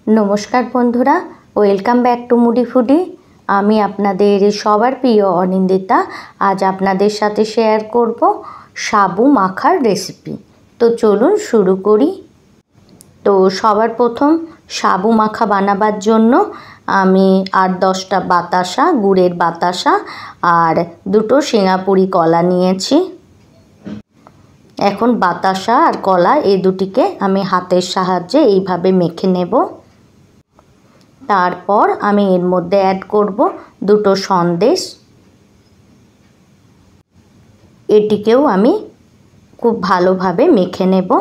नमस्कार बंधुरा welcome back to मुडी फूडी। आमी आपनादेर सबार प्रिय अनिंदिता। आज आपनादेर साथे शेयर करब साबु माखार रेसिपि। तो चलुन शुरू करी। तो सबार प्रथम साबु माखा बानाबार जोन्नो आमी 8-10टा बातासा गुड़ेर बातासा और दुटो सिंगापुरी कला नियेछि। एखन बातासा और कला ए दुटिके आमी हाथेर साहाज्ये एइभावे मेखे नेब। तारपर आमी एर मध्य ऐड करब दुटो सन्देश। एटिकेও आमी खूब भालोभावे मेखे नेब।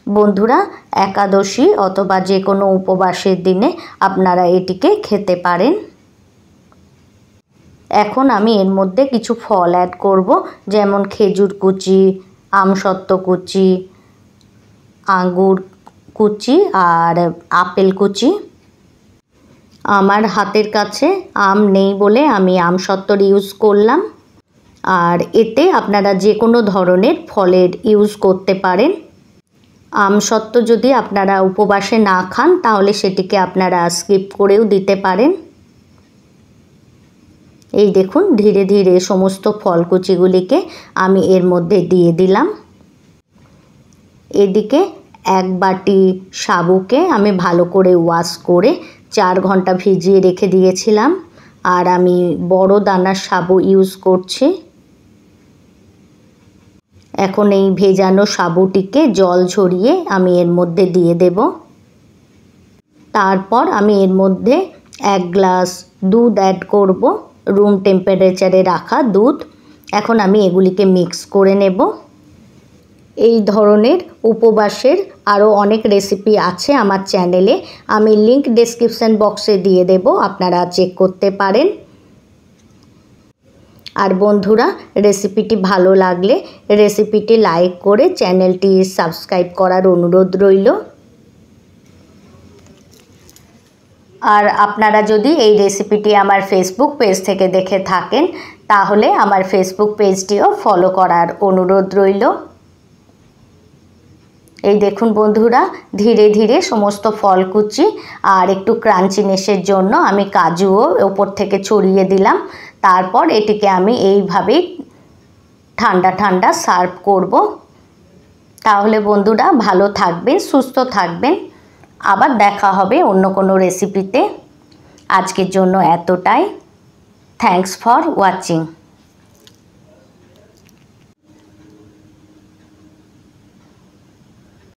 बंधुरा एकादशी अथवा जे कोनो उपवासेर दिने आपनारा एटिके खेते पारेन। एखन आमी एर मध्य किछु फल ऐड करब, जेमन खेजुर कुचि, आमसत्व कुचि, आंगुर कुचि और आपेल कुचि। आमार हाथेर काछे आम नेই बोले आमी आमसत्तर इउज करलाम। और एते आपनारा जे कोनो धरनेर फलेर इउज करते पारेन। आमसत्व यदि आपनारा उपवासे ना खान ताहले सेटिके आपनारा स्किप करेও दिते पारेन। এই দেখুন ধীরে ধীরে সমস্ত ফলকুচিগুলিকে আমি এর মধ্যে দিয়ে দিলাম। এদিকে এক বাটি সাবুকে আমি ভালো করে ওয়াশ করে 4 ঘন্টা ভিজিয়ে রেখে দিয়েছিলাম। আর আমি বড় দানার সাবু ইউজ করছি। এখন এই ভেজানো সাবুটিকে জল ঝরিয়ে আমি এর মধ্যে দিয়ে দেব। তারপর আমি এর মধ্যে 1 গ্লাস দুধ অ্যাড করব, रूम टेम्पारेचारे रखा दूध। एखन आमी एगुलिके मिक्स करे नेब। এই ধরনের উপবাসের আরও অনেক রেসিপি আছে আমার চ্যানেলে, আমি লিংক ডেসক্রিপশন বক্সে দিয়ে দেব, আপনারা চেক করতে পারেন। আর বন্ধুরা রেসিপিটি ভালো লাগলে রেসিপিটি লাইক করে চ্যানেলটি সাবস্ক্রাইব করার অনুরোধ রইল। আর আপনারা যদি এই রেসিপিটি আমার ফেসবুক পেজ থেকে দেখে থাকেন তাহলে আমার ফেসবুক পেজটিও ফলো করার অনুরোধ রইল। এই দেখুন বন্ধুরা ধীরে ধীরে সমস্ত ফলকুচি আর একটু ক্রাঞ্চিনেসের জন্য আমি কাজুও উপর থেকে ছড়িয়ে দিলাম। তারপর এটিকে আমি এইভাবেই ঠান্ডা ঠান্ডা সার্ভ করব। তাহলে বন্ধুরা ভালো থাকবেন, সুস্থ থাকবেন। আবার দেখা হবে অন্য কোনো রেসিপিতে। আজকের জন্য এতটাই। Thanks for watching.